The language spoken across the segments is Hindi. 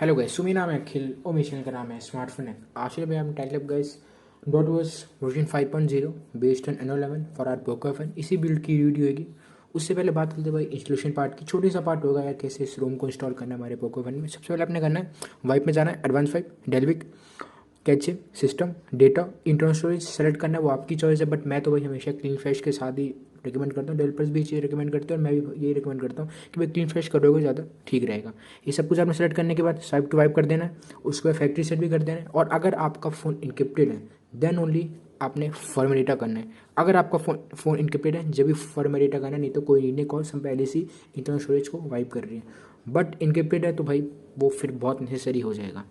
हेलो गाइस, सो मेरा नाम है अखिल और मेरे चैनल का नाम है स्मार्टफोन है। आज के लिए हम title guys dot verse version 5.0 based on N11 for our Poco fun इसी बिल्ड की वीडियो होगी। उससे पहले बात करते हैं भाई इंस्टॉलेशन पार्ट की। छोटी सा पार्ट होगा यार, कैसे इस रोम को इंस्टॉल करना है हमारे पोको फन में। सबसे पहले आपने करना है वाइप में जाना है, advance wipe, डेलविक, cache, system, data, internal storage select करना है, वो आपकी चॉइस है। बट मैं तो भाई हमेशा क्लीन फ्लैश के साथ ही रिकमेंड करता हूँ। डेवलपर्स भी चीज़ रिकमेंड करते हैं और मैं भी यही रिकमेंड करता हूँ कि भाई क्लीन फ्लैश करोगे ज़्यादा ठीक रहेगा। ये सब कुछ आपने सेलेक्ट करने के बाद स्वाइप टू वाइप कर देना है, उसके बाद फैक्ट्री सेट भी कर देना है। और अगर आपका फ़ोन इनक्रिप्टेड है देन ओनली आपने फर्म डेटा करना है। अगर आपका फ़ोन इनक्रिप्टेड है जब भी फर्म डेटा करना है, नहीं तो कोई नहीं। कॉल हम पहले से इंटरनल स्टोरेज को वाइप कर रही है। बट इनक्रिप्टेड है तो भाई वो फिर बहुत नेसेसरी हो जाएगा।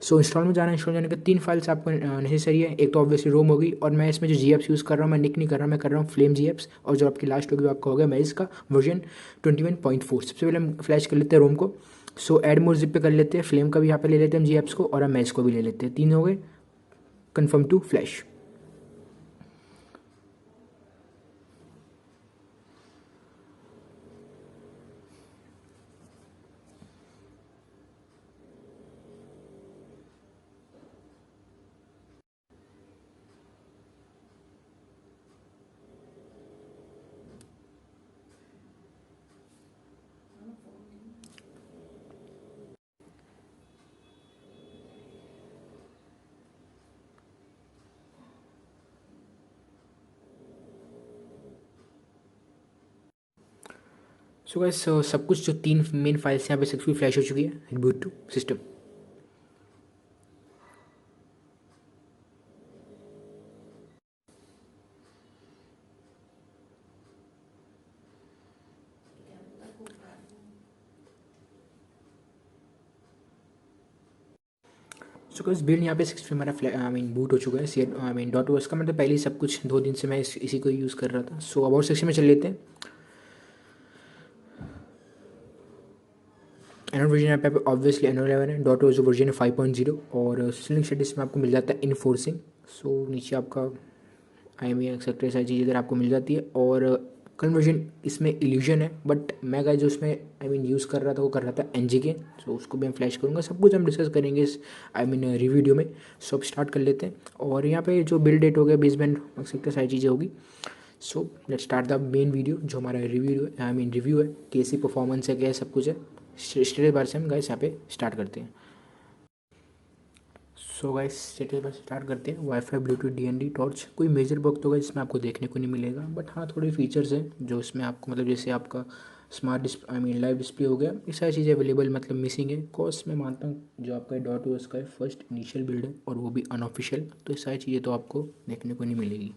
सो इंस्टॉल में जाना है। इंस्टॉल जाने के 3 फाइल्स आपको नेसेसरी है। एक तो ऑब्वियसली रोम होगी, और मैं इसमें जो जी एप्स यूज़ कर रहा हूँ, मैं निक नहीं कर रहा हूँ, मैं कर रहा हूँ फ्लेम जी एप्स। और जो आपकी लास्ट होगी वो आपका होगा मैं इसका वर्जन 21.4। सबसे पहले हम फ्लैश कर लेते हैं रोम को। सो एड मोर जिप पे कर लेते हैं, फ्लेम का भी यहाँ पे ले लेते हैं हम जी एप्स को, और हम मैच को भी ले लेते हैं। 3 हो गए, confirm to flash. So guys सब कुछ जो 3 मेन फाइल्स यहाँ पे सक्सेसफुल फ्लैश हो चुकी है। Reboot to system. So guys build यहाँ पे 60 हमारा आई मीन बूट हो चुका है। सी आई मीन डॉट वर्स का मतलब पहले ही सब कुछ 2 दिन से मैं इसी को यूज़ कर रहा था। सो अबाउट सेक्शन में चल लेते हैं। एंड्रॉइड वर्जन यहाँ पे ऑब्वियसली N11 है। डॉट जो वर्जन है 5.0। और स्लिंग स्टेटस में आपको मिल जाता है इनफोर्सिंग। सो नीचे आपका आई एम एक्सेट्रा सारी चीज़ें अगर आपको मिल जाती है। और कन्वर्जन इसमें इल्यूजन है, बट मैं जो उसमें आई मीन यूज़ कर रहा था वो कर रहा था NGK। सो उसको भी हम फ्लैश करूँगा। सब कुछ हम डिस्कस करेंगे इस आई मीन रिव्यू वीडियो में। सो अब स्टार्ट कर लेते हैं। और यहाँ पे जो बिल्ड डेट हो गया, बेसबैंड एक्सेट्रा सारी चीज़ें होगी। So let's start the main video जो हमारा रिव्यू आई मीन रिव्यू है, कैसी परफॉर्मेंस है, क्या है, सब कुछ है। स्टेटस बार से हम गाइस यहाँ पे स्टार्ट करते हैं। So guys status bar start करते हैं। वाईफाई, ब्लूटूथ, DND, टॉर्च, कोई मेजर बग तो गाइस इसमें आपको देखने को नहीं मिलेगा। बट हाँ, थोड़े फीचर्स हैं जो इसमें आपको मतलब जैसे आपका smart display I mean live display हो गया, ये सारी चीज़ें अवेलेबल मतलब मिसिंग है। कॉस्ट मैं मानता हूँ जो आपका डॉट ओएस का फर्स्ट इनिशियल बिल्ड है और वो भी अनऑफिशियल, तो ये सारी चीज़ें तो आपको देखने को नहीं मिलेगी।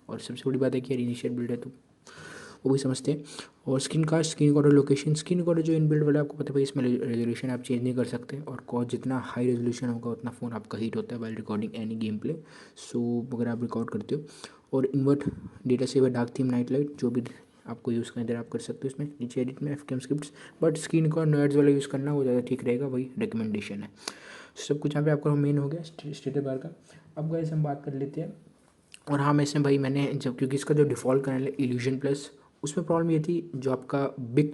और सबसे बड़ी बात है कि यार इनिशियल बिल्ड है तो वो भी समझते हैं। और screen cast, screen recorder, location, screen recorder जो इनबिल्ड वाला आपको पता है भाई, इसमें रेजोल्यूशन आप चेंज नहीं कर सकते। और कॉस्ट जितना हाई रेजोल्यूशन होगा उतना फ़ोन आपका हीट होता है while recording any game play. So अगर आप रिकॉर्ड करते हो। और invert data saver, dark theme, night light, जो भी आपको यूज़ करना है आप कर सकते हो इसमें। नीचे एडिट में FKM script, but screen record नोइड्स वाला यूज़ करना वो ज़्यादा ठीक रहेगा, वही रिकमेंडेशन है। सब कुछ यहाँ पे आपका मेन हो गया स्टेटस बार का। अब गाइस हम बात कर लेते हैं। और हाँ, मैं इसमें भाई मैंने जब क्योंकि इसका जो डिफ़ॉल्ट कनेल है इल्यूजन प्लस, उसमें प्रॉब्लम ये थी जो आपका बिग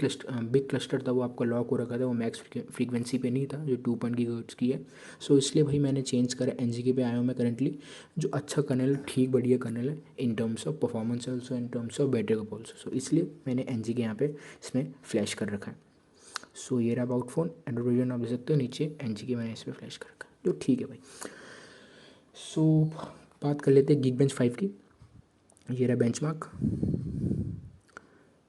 क्लस्टर था वो आपका लॉक हो रखा था, वो मैक्स फ्रीक्वेंसी पे नहीं था जो 2 GHz की है। सो इसलिए भाई मैंने चेंज करा, NGK पे आया हूँ मैं करंटली, जो अच्छा कनेल ठीक बढ़िया कनेल है in terms of performance also, in terms of battery cup also. So इसलिए मैंने NGK यहाँ पे इसमें फ्लैश कर रखा है। सो ये रहा अबाउट फ़ोन। एंड्रॉइड वर्जन आप देख सकते हो, नीचे NGK मैंने इस पर फ्लैश कर रखा है, जो ठीक है भाई। सो बात कर लेते हैं Geekbench 5 की। ये रहा बेंचमार्क।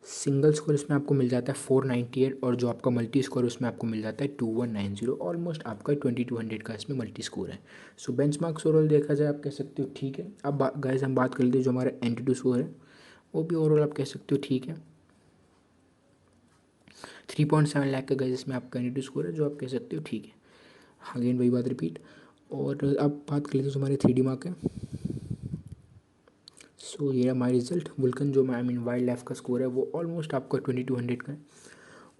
सिंगल स्कोर इसमें आपको मिल जाता है 498, और जो आपका मल्टी स्कोर उसमें आपको मिल जाता है 2190। ऑलमोस्ट आपका 2200 का इसमें मल्टी स्कोर है। सो बेंचमार्क्स ओवरऑल देखा जाए आप कह सकते हो ठीक है। अब गाइस हम बात कर लेते हैं जो हमारा Antutu स्कोर है, वो भी ओवरऑल आप कह सकते हो ठीक है। 3.7 लाख का गाइस इसमें आपका Antutu स्कोर है, जो आप कह सकते हो ठीक है। अगेन वही बात रिपीट। और अब बात कर लेते हैं जो हमारे 3D मार्क है। सो ये माई रिजल्ट वुल्कन जो आई मीन वाइल्ड लाइफ का स्कोर है वो ऑलमोस्ट आपका 2200 का है।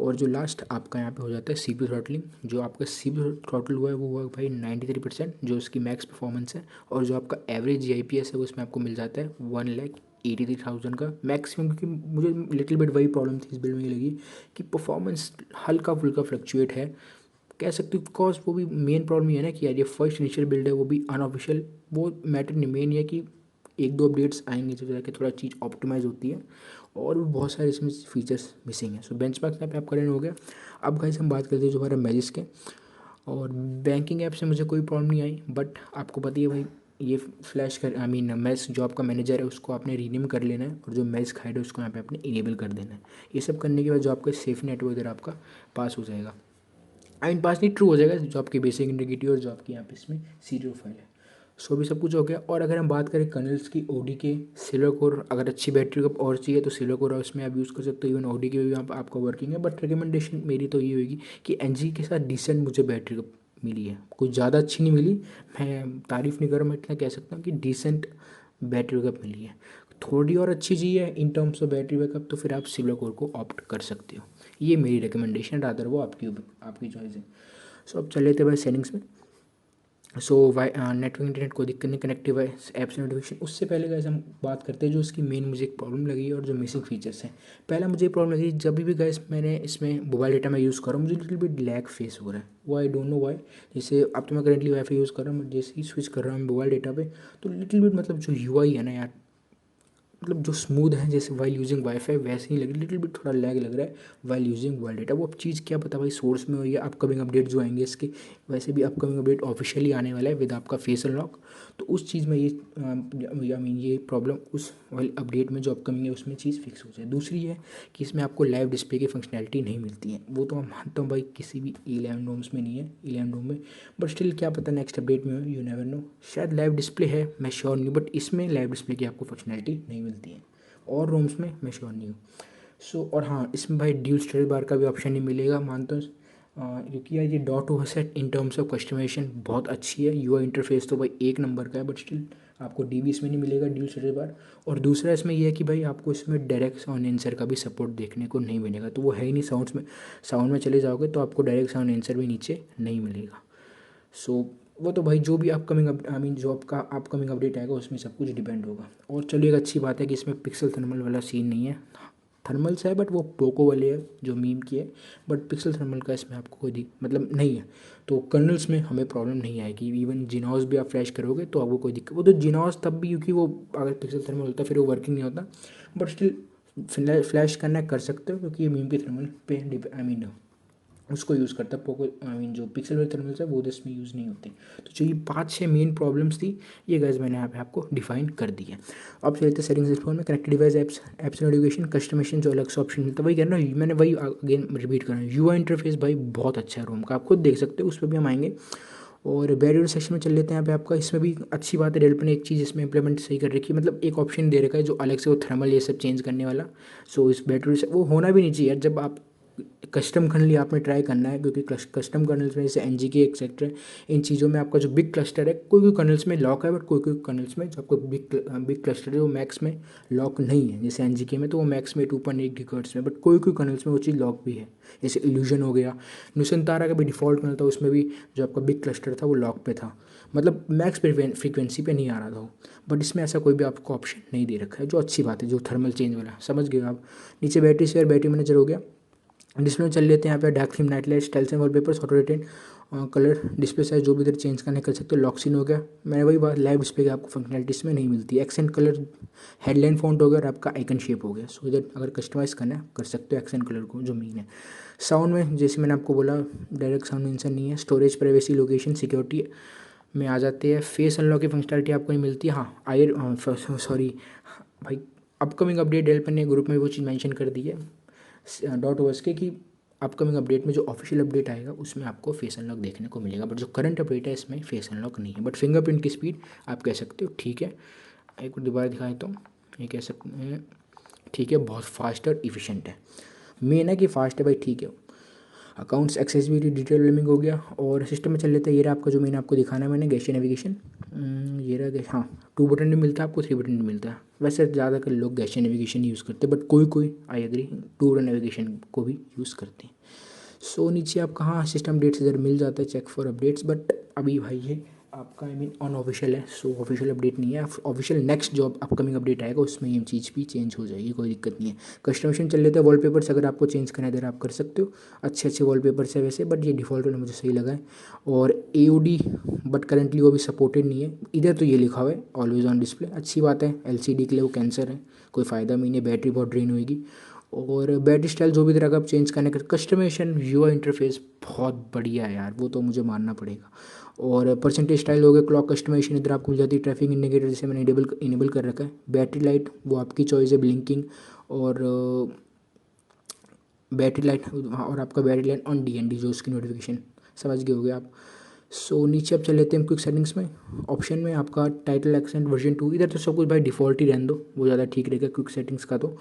और जो लास्ट आपका यहाँ पे हो जाता है CPU थ्रॉटलिंग, जो आपका CPU थ्रॉटल हुआ है वो हुआ भाई 93%, जो उसकी मैक्स परफॉर्मेंस है। और जो आपका एवरेज GIPS है वो इसमें आपको मिल जाता है 1,83,000 का मैक्सिमम। क्योंकि मुझे लिटिल बिट वही प्रॉब्लम थी इस बिल्ड में ये लगी कि परफॉर्मेंस हल्का फुल्का फ्लक्चुएट है, कह सकते हो, बिकॉज वो भी मेन प्रॉब्लम ये है ना कि यार ये फर्स्ट इनिशियल बिल्ड है, वो भी अनऑफिशियल। वो मैटर नहीं, मेन ये है कि एक दो अपडेट्स आएंगे जब जाके थोड़ा चीज़ ऑप्टिमाइज़ होती है, और भी बहुत सारे इसमें फीचर्स मिसिंग हैं। सो बेंचमार्क यहाँ पे आपका रन हो गया। अब गाइस हम बात करते हैं जो हमारा मैजिस के, और बैंकिंग ऐप से मुझे कोई प्रॉब्लम नहीं आई, बट आपको पता ही है भाई, ये फ्लैश कर आई मीन मैच जो आपका मैनेजर है उसको आपने रीनेम कर लेना है, और जो मैच खाइड है उसको यहाँ पे आपने इनेबल कर देना है। ये सब करने के बाद जो आपका सेफ नेट वगैरह आपका पास हो जाएगा, आई मीन पास नहीं, ट्रू हो जाएगा, जो आपकी बेसिक इंटीग्रिटी और जो आपकी यहाँ पे इसमें सीरियल फाइल है। सो भी सब कुछ हो गया। और अगर हम बात करें कर्नल्स की, ओडी के सिल्वर कोर, अगर अच्छी बैटरी बैकअप और चाहिए तो सिल्वर कोर उसमें आप यूज़ कर सकते हो, इवन ओडी के भी आपका वर्किंग है। बट रिकमेंडेशन मेरी तो ये होगी कि एनजी के साथ डिसेंट मुझे बैटरी बैकअप मिली है, कुछ ज़्यादा अच्छी नहीं मिली, मैं तारीफ़ नहीं कर रहा, मैं इतना कह सकता हूँ कि डिसेंट बैटरी बैकअप मिली है। थोड़ी और अच्छी चाहिए इन टर्म्स ऑफ बैटरी बैकअप तो फिर आप सिल्वर कोर को ऑप्ट कर सकते हो। ये मेरी रिकमेंडेशन, रादर वो आपकी चॉइस है। सो अब चले थे भाई सेटिंग्स में। सो वाई नेटवर्क इंटरनेट को दिक्कत नहीं, कनेक्टिव है ऐप्स नोटिफिकेशन। उससे पहले गैस हम बात करते हैं जो इसकी मेन मुझे एक प्रॉब्लम लगी और जो मिसिंग फीचर्स हैं। पहला मुझे प्रॉब्लम लगी, जब भी गैस मैंने इसमें मोबाइल डेटा में यूज़ कर रहा हूँ मुझे लिटिल बिट लैग फेस हो रहा है, वो आई डोंट नो वाई। जैसे अब तो मैं करेंटली वाईफाई यूज़ कर रहा हूँ, जैसे ही स्विच कर रहा हूँ मोबाइल डेटा पे, तो लिटिल बिट मतलब जो यूआई है ना यार, मतलब जो स्मूथ है जैसे वाइल यूजिंग वाईफाई वैसे ही लग, लिटिल बिट थोड़ा लैग लग रहा है वाइल यूजिंग मोबाइल डेटा। वो अब चीज़ क्या पता भाई सोर्स में हो या अपकमिंग अपडेट जो आएंगे इसके, वैसे भी अपकमिंग अपडेट ऑफिशियली आने वाला है विद आपका फेस अनलॉक। तो उस चीज़ में ये आई मीन ये प्रॉब्लम उस वाले अपडेट में जो अपकमिंग है उसमें चीज़ फिक्स हो जाए। दूसरी है कि इसमें आपको लाइव डिस्प्ले की फंक्शनैलिटी नहीं मिलती है, वो तो मैं मानता हूँ भाई किसी भी 11 रोम्स में नहीं है, 11 रोम में, बट स्टिल क्या पता नेक्स्ट अपडेट में, यू नेवर नो, शायद लाइव डिस्प्ले है, मैं श्योर नहीं हूँ, बट इसमें लाइव डिस्प्ले की आपको फंक्शनैलिटी नहीं मिलती है, और रोम्स में मैं श्योर नहीं हूँ। सो और हाँ, इसमें भाई ड्यूल स्टोरेज बार का भी ऑप्शन नहीं मिलेगा, मानता हूँ, क्योंकि यार ये dot over set in terms of customisation बहुत अच्छी है, यूआई इंटरफेस तो भाई एक नंबर का है, बट स्टिल आपको डीबी इसमें नहीं मिलेगा ड्यूल स्टोरेज बार। और दूसरा इसमें यह है कि भाई आपको इसमें डायरेक्ट साउंड आंसर का भी सपोर्ट देखने को नहीं मिलेगा, तो वो है ही नहीं, साउंड में चले जाओगे तो आपको डायरेक्ट साउंड आंसर भी नीचे नहीं मिलेगा। सो वो तो भाई जो भी अपकमिंग आई मीन जो आपका अपकमिंग अपडेट आएगा उसमें सब कुछ डिपेंड होगा। और चलिए एक अच्छी बात है कि इसमें पिक्सल थर्मल वाला सीन नहीं है, थर्मल्स है बट वो पोको वाले है जो मीम की है, बट पिक्सल थर्मल का इसमें आपको कोई मतलब नहीं है। तो कर्नल्स में हमें प्रॉब्लम नहीं आएगी, इवन जिनॉस भी आप फ्लैश करोगे तो आपको कोई दिक्कत, वो तो जिनॉस तब भी, क्योंकि वो अगर पिक्सल थर्मल होता फिर वो वर्किंग नहीं होता, बट स्टिल फ्लैश करना कर सकते हो क्योंकि ये मीम के थर्मल पे आई मीन उसको यूज़ करता है पोको, आई मीन जो पिक्सल वाले थर्मल्स है वो इसमें यूज़ नहीं होते। तो जो ये 5-6 मेन प्रॉब्लम्स थी ये गाइस मैंने यहाँ पे आपको डिफाइन कर दी है। अब चलते हैं सेटिंग्स फोन में, connected device apps notification customisation जो अलग से ऑप्शन मिलता है, वही कहना मैंने वही अगेन रिपीट कर रहा हूँ, यूआई इंटरफेस भाई बहुत अच्छा है रोम का, आप खुद देख सकते हो, उस पर भी हम आएंगे। और बैरियर सेक्शन में चल लेते हैं यहाँ पे आपका, इसमें भी अच्छी बात है डेवलपर ने एक चीज़ इसमें इंप्लीमेंट सही कर रखी है, मतलब एक ऑप्शन दे रखा है जो अलग से वो थर्मल ये सब चेंज करने वाला। सो इस बैटरी से वो होना भी नहीं चाहिए यार, जब आप कस्टम कर्नल आपने ट्राई करना है, क्योंकि कस्टम कर्नल्स में जैसे एनजी के एक सेक्टर है, इन चीज़ों में आपका जो बिग क्लस्टर है, कोई कोई कर्नल्स में लॉक है, बट कोई कोई कर्नल्स में जो आपको बिग क्लस्टर है वो मैक्स में लॉक नहीं है, जैसे एनजी के में तो वो मैक्स में 2.8 गीगाहर्ट्ज़ में, बट कोई कोई कर्नल्स में वो चीज़ लॉक भी है, जैसे इल्यूजन हो गया, नुसंतारा का भी डिफ़ॉल्ट कर्नल था उसमें भी जो आपका बिग क्लस्टर था वो लॉक पे था, मतलब मैक्स फ्रीक्वेंसी पे नहीं आ रहा था वो। बट इसमें ऐसा कोई भी आपको ऑप्शन नहीं दे रखा है, जो अच्छी बात है, जो थर्मल चेंज वाला समझ गए आप। नीचे बैटरी शेयर, बैटरी मैनेजर हो गया, डिस्प्ले में चल लेते हैं यहाँ पे dark theme, night light, styles and wallpapers, auto rated colour, display size जो भी इधर चेंज करने कर सकते हो, लॉक सीन हो गया। मैंने वही बात, लाइव डिस्प्ले की आपको फंक्शनलिटी इसमें नहीं मिलती, एक्सेंट कलर, हेडलाइन फॉन्ट हो गया और आपका आइकन शेप हो गया। सो इधर अगर कस्टमाइज़ करना है कर सकते हो एक्सेंट कलर को, जो मेन है। साउंड में जैसे मैंने आपको बोला डायरेक्ट साउंड आंसर नहीं है, स्टोरेज, प्राइवेसी, लोकेशन, सिक्योरिटी में आ जाते हैं। फेस अनलॉक की फंक्शनलिटी आपको नहीं मिलती है, हाँ आयर सॉरी भाई, अपकमिंग अपडेट डेवलपर ने ग्रुप में वो चीज़ मेंशन कर दी है डॉट ओवर्स के कि अपकमिंग अपडेट में जो ऑफिशियल अपडेट आएगा उसमें आपको फेस अनलॉक देखने को मिलेगा, बट जो करंट अपडेट है इसमें फेस अनलॉक नहीं है। बट फिंगरप्रिंट की स्पीड आप कह सकते हो ठीक है, एक बार दोबारा दिखाएं तो ये कह सकते हैं ठीक है, बहुत फास्ट और इफिशिएंट है, मेन है कि फास्ट है भाई, ठीक है। अकाउंट्स, एक्सेसिबिलिटी, डिटेल लिमिंग हो गया। और सिस्टम में चल लेते हैं, ये रहा आपका जो मैंने आपको दिखाना है मैंने गैशियन नेविगेशन, ये रहा हाँ 2 बटन नहीं मिलता आपको, 3 बटन नहीं मिलता है, वैसे ज़्यादातर लोग गैशियन नेविगेशन यूज़ करते हैं, बट कोई कोई आई एग्री 2 बटन नेविगेशन को भी यूज़ करते हैं। सो नीचे आप कहाँ सिस्टम अपडेट्स इधर मिल जाता है, चेक फॉर अपडेट्स, बट अभी भाई ये आपका आई मीन अनऑफिशियल है, सो ऑफिशियल अपडेट नहीं है। ऑफिशियल नेक्स्ट जो अपकमिंग अपडेट आएगा उसमें ये चीज़ भी चेंज हो जाएगी, कोई दिक्कत नहीं है। कस्टमाइजेशन चल लेते हैं, वॉलपेपर्स अगर आपको चेंज करना है इधर आप कर सकते हो, अच्छे अच्छे वॉलपेपर्स है वैसे, बट ये डिफ़ॉल्ट में मुझे सही लगा है। और AOD बट करंटली वो भी सपोर्टेड नहीं है, इधर तो ये लिखा हुआ है ऑलवेज ऑन डिस्प्ले, अच्छी बात है। LCD के लिए वो कैंसर है, कोई फ़ायदा भी नहीं है, बैटरी बहुत ड्रेन होगी। और बैटरी स्टाइल जो भी तरह का आप चेंज करने का, कस्टमाइजेशन UI इंटरफेस बहुत बढ़िया है यार, वो तो मुझे मानना पड़ेगा। और परसेंटेज स्टाइल हो गया, क्लॉक कस्टमाइजेशन इधर आपको मिल जाती है, ट्रैफिक इंडिकेटर जैसे मैंने इनेबल कर रखा है। बैटरी लाइट वो आपकी चॉइस है, ब्लिंकिंग और बैटरी लाइट, और आपका बैटरी लाइट ऑन DND जो उसकी नोटिफिकेशन, समझ गए होगे आप। सो नीचे अब चल लेते हैं क्विक सेटिंग्स में। ऑप्शन में आपका टाइटल एक्सेंट वर्जन 2, इधर तो सब कुछ भाई डिफ़ॉल्ट ही रहने दो, वो ज़्यादा ठीक रहेगा क्विक सेटिंग्स का तो।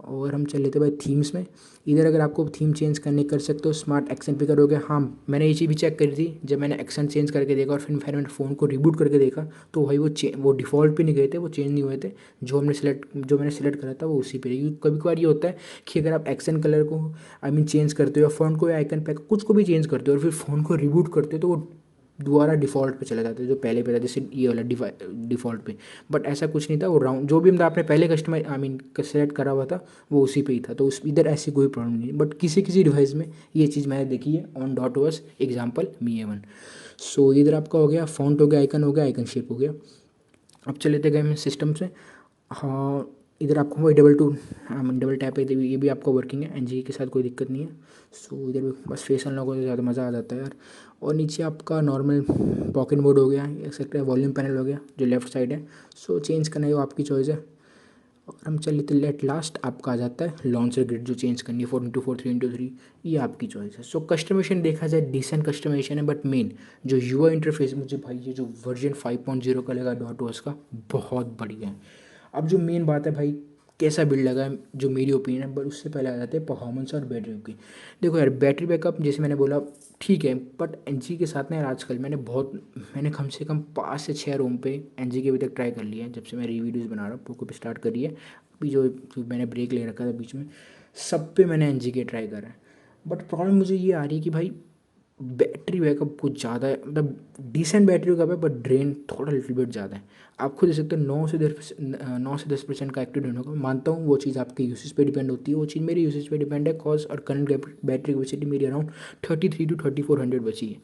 और हम चल लेते हैं भाई थीम्स में। इधर अगर आपको थीम चेंज करने कर सकते हो, स्मार्ट एक्सेंट पे करोगे। हाँ, मैंने ये चीज़ भी चेक करी थी, जब मैंने एक्सेंट चेंज करके देखा और फिर मैंने फ़ोन को रिबूट करके देखा, तो भाई वो डिफ़ॉल्ट पे नहीं गए थे, वो चेंज नहीं हुए थे। जो मैंने सेलेक्ट करा था वो उसी पे। कभी कभार ये होता है कि अगर आप एक्सेंट कलर को आई मीन चेंज करते हो, या फ़ॉन्ट को या आइकन पे कुछ को भी चेंज करते हो और फिर फ़ोन को रिबूट करते हो, तो वो दोबारा डिफ़ॉल्ट पे चला जाता है, जो पहले पे था, जैसे ये वाला डिफ़ॉल्ट पे। बट ऐसा कुछ नहीं था, वो राउंड जो भी मतलब आपने पहले कस्टमाइज आई मीन सेलेक्ट करा हुआ था वो उसी पे ही था, तो उस इधर ऐसी कोई प्रॉब्लम नहीं। बट किसी किसी डिवाइस में ये चीज़ मैंने देखी है, on dot verse example Mi A1। सो इधर आपका हो गया, फ़ॉन्ट हो गया, आइकन हो गया, आइकन शेप हो गया। अब चले थे गए मैं सिस्टम से। हाँ, इधर आपको वही डबल टैप है, ये भी आपका वर्किंग है, NG के साथ कोई दिक्कत नहीं है। सो इधर भी बस फेस अनलॉक हो तो ज़्यादा मज़ा आ जाता है यार। और नीचे आपका नॉर्मल पॉकेट मोड हो गया, एक सकते हैं वॉल्यूम पैनल हो गया जो लेफ्ट साइड है। सो चेंज करना है वो आपकी चॉइस है। और हम चल लेते लेट लास्ट आपका आ जाता है लॉन्चर ग्रिड, जो चेंज करनी है 4x4 3x3, ये आपकी चॉइस है। सो कस्टमाइजेशन देखा जाए डिसेंट कस्टमाइजेशन है, बट मेन जो UI इंटरफेस मुझे भाई ये जो वर्जन 5.0 का लगा डॉट OS का, बहुत बढ़िया है। अब जो मेन बात है भाई, कैसा बिल्ड लगा है जो मेरी ओपिनियन है, बट उससे पहले आ जाते हैं परफॉर्मेंस और बैटरी की। देखो यार, बैटरी बैकअप जैसे मैंने बोला ठीक है, बट NG के साथ ना यार आजकल मैंने कम से कम 5 से 6 रोम पे NG के अभी तक ट्राई कर लिया है, जब से मैं वीडियोज़ बना रहा हूँ, पोको पे स्टार्ट करी है अभी, जो मैंने ब्रेक ले रखा था बीच में, सब पे मैंने NG के ट्राई करा है। बट प्रॉब्लम मुझे ये आ रही है कि भाई बैटरी बैकअप कुछ ज़्यादा है, मतलब डिसेंट बैटरी बैकअप है, बट ड्रेन थोड़ा लिटिल बिट ज़्यादा है। आप खुद देख सकते हो 9 से 10% का एक्टिव ड्रेन होगा। मानता हूँ वो चीज़ आपके यूसेज पे डिपेंड होती है, वो चीज़ मेरे यूसेज पे डिपेंड है, कॉज और करंट बैटरी कैपेसिटी मेरी अराउंड 33 to 3400 बची है।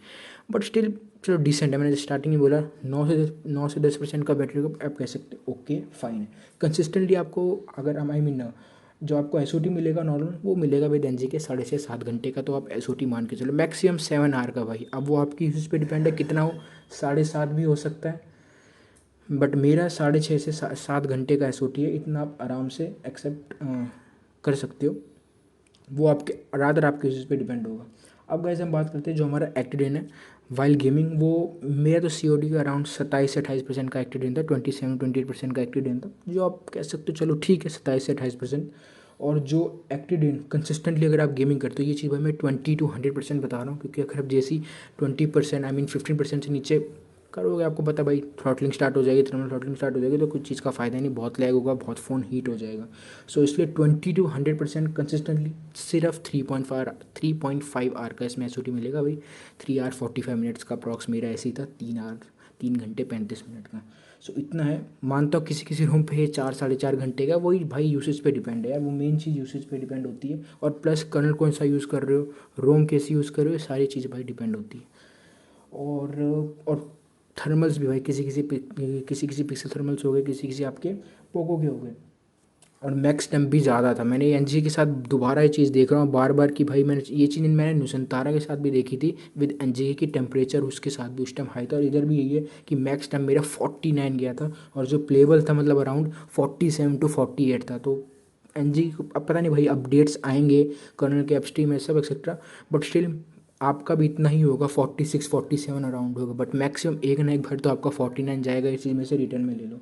बट स्टिल चलो डिसेंट है, मैंने स्टार्टिंग में बोला 9 से 10% का बैटरी बैकअप आप कह सकते हो, ओके फाइन है। कंसिस्टेंटली आपको अगर आई मीन जो आपको SOT मिलेगा नॉर्मल, वो मिलेगा विद NG के 6.5 से 7 घंटे का, तो आप SOT मान के चलो मैक्सिमम 7 आवर का भाई। अब वो आपकी यूज पे डिपेंड है कितना हो, 7.5 भी हो सकता है, बट मेरा 6.5 से 7 घंटे का SOT है, इतना आप आराम से एक्सेप्ट कर सकते हो। वो आपके रादर आपके यूज पे डिपेंड होगा। अब गाइस हम बात करते हैं जो हमारा एक्टिडेन है वाइल गेमिंग, वो मेरा तो COD का अराउंड 27 से 28% का एक्टिडेन था, 27-28% का एक्टिडेन था, जो आप कह सकते हो चलो ठीक है 27 से 28%। और जो एक्टिडेन कंसिस्टेंटली अगर आप गेमिंग करते हो, ये चीज़ भाई मैं 20 to 100% बता रहा हूँ, क्योंकि अगर आप जैसी 20% आई मीन 15% से नीचे करोगे, आपको पता भाई थ्रॉटलिंग स्टार्ट हो जाएगी, थर्मल थ्रॉटलिंग स्टार्ट हो जाएगी, तो कुछ चीज़ का फ़ायदा नहीं, बहुत लैग होगा, बहुत फ़ोन हीट हो जाएगा। सो इसलिए 20 to 100% कंसिस्टेंटली सिर्फ 3.5 आवर का इसमें SOT मिलेगा भाई। 3 आवर 45 मिनट्स का अप्रॉक्स मेरा ऐसे ही था, 3 घंटे 35 मिनट का। सो इतना है। मानता हूँ किसी किसी रूम पे ये 4-4.5 घंटे का, वही भाई यूसेज पे डिपेंड है यार, वो मेन चीज़ यूसेज पे डिपेंड होती है। और प्लस कर्नल कौन सा यूज़ कर रहे हो, रोम कैसी यूज़ कर रहे हो, ये सारी चीज़ें भाई डिपेंड होती है। और थर्मल्स भी भाई किसी किसी पिक्सल थर्मल्स हो गए, किसी किसी आपके पोको के हो गए। और मैक्स टेम्प भी ज़्यादा था। मैंने NG के साथ दोबारा ये चीज़ देख रहा हूँ बार बार कि भाई मैंने नुसंतारा के साथ भी देखी थी विद NG की टेम्परेचर, उसके साथ भी उस टाइम हाई था। और इधर भी यही है कि मैक्स टाइम मेरा 49 गया था, और जो प्लेबल था मतलब अराउंड 47 to 48 था। तो NG अब पता नहीं भाई अपडेट्स आएंगे कर्नल के अपस्ट्रीम में सब एक्सेट्रा, बट स्टिल आपका भी इतना ही होगा, 46-47 अराउंड होगा, बट मैक्सिमम एक ना एक भर तो आपका 49 जाएगा, इस चीज़ में से रिटर्न में ले लो।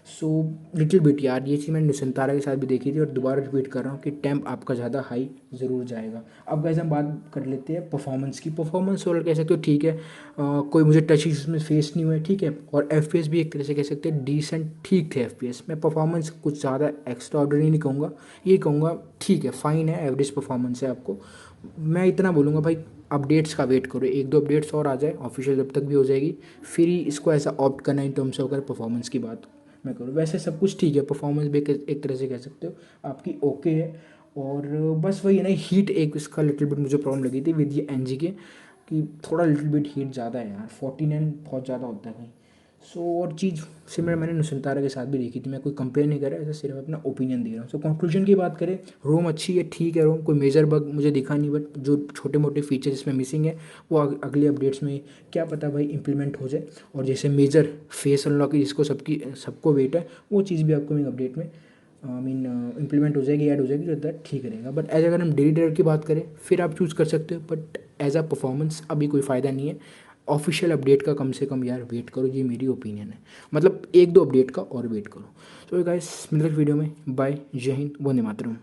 सो लिटिल बिट यार, ये चीज़ मैंने नुसंतारा के साथ भी देखी थी, और दोबारा रिपीट कर रहा हूँ कि टेम्प आपका ज़्यादा हाई ज़रूर जाएगा। अब गाइस हम बात कर लेते हैं परफॉर्मेंस की। परफॉर्मेंस ओवरऑल कह सकते हो ठीक है, कोई मुझे टच इश्यूज में फेस नहीं हुआ है, ठीक है। और FPS भी एक तरह से कह सकते हैं डिसेंट ठीक थे FPS में। परफॉर्मेंस कुछ ज़्यादा एक्स्ट्रा ऑर्डनरी नहीं कहूँगा, ये कहूँगा ठीक है, फाइन है, एवरेज परफॉर्मेंस है आपको। मैं इतना बोलूँगा भाई, अपडेट्स का वेट करो, एक दो अपडेट्स और आ जाए ऑफिशियल, जब तक भी हो जाएगी फिर ही इसको ऐसा ऑप्ट करना इन टर्म्स अगर परफॉर्मेंस की बात मैं करूँ। वैसे सब कुछ ठीक है, परफॉर्मेंस भी एक तरह से कह सकते हो आपकी ओके है। और बस वही है ना, हीट एक इसका लिटिल बिट मुझे प्रॉब्लम लगी थी विद ये एन जी के, कि थोड़ा लिटिल बिट हीट ज़्यादा है यार, 49 बहुत ज़्यादा होता है भाई। सो और चीज़ सिमिलर मैंने नुसंतारा के साथ भी देखी थी, मैं कोई कंपेयर नहीं कर रहा, ऐसा सिर्फ अपना ओपिनियन दे रहा हूँ। सो कंक्लूजन की बात करें, रोम अच्छी है, ठीक है, रोम कोई मेजर बग मुझे दिखा नहीं, बट जो छोटे मोटे फीचर्स इसमें मिसिंग है वो अगले अपडेट्स में क्या पता भाई इंप्लीमेंट हो जाए। और जैसे मेजर फेस अनलॉक जिसको सबको वेट है, वो चीज़ भी अपकमिंग अपडेट में आई मीन इम्प्लीमेंट हो जाएगी, ऐड हो जाएगी, तो दैट ठीक रहेगा। बट एज अगर हम डेली ड्राइवर की बात करें फिर आप चूज़ कर सकते हो, बट एज अ परफॉर्मेंस अभी कोई फ़ायदा नहीं है। ऑफिशियल अपडेट का कम से कम यार वेट करो, ये मेरी ओपिनियन है, मतलब एक दो अपडेट का और वेट करो। तो गाइस मिलते हैं वीडियो में, बाय, जय हिंद, वंदे मातरम।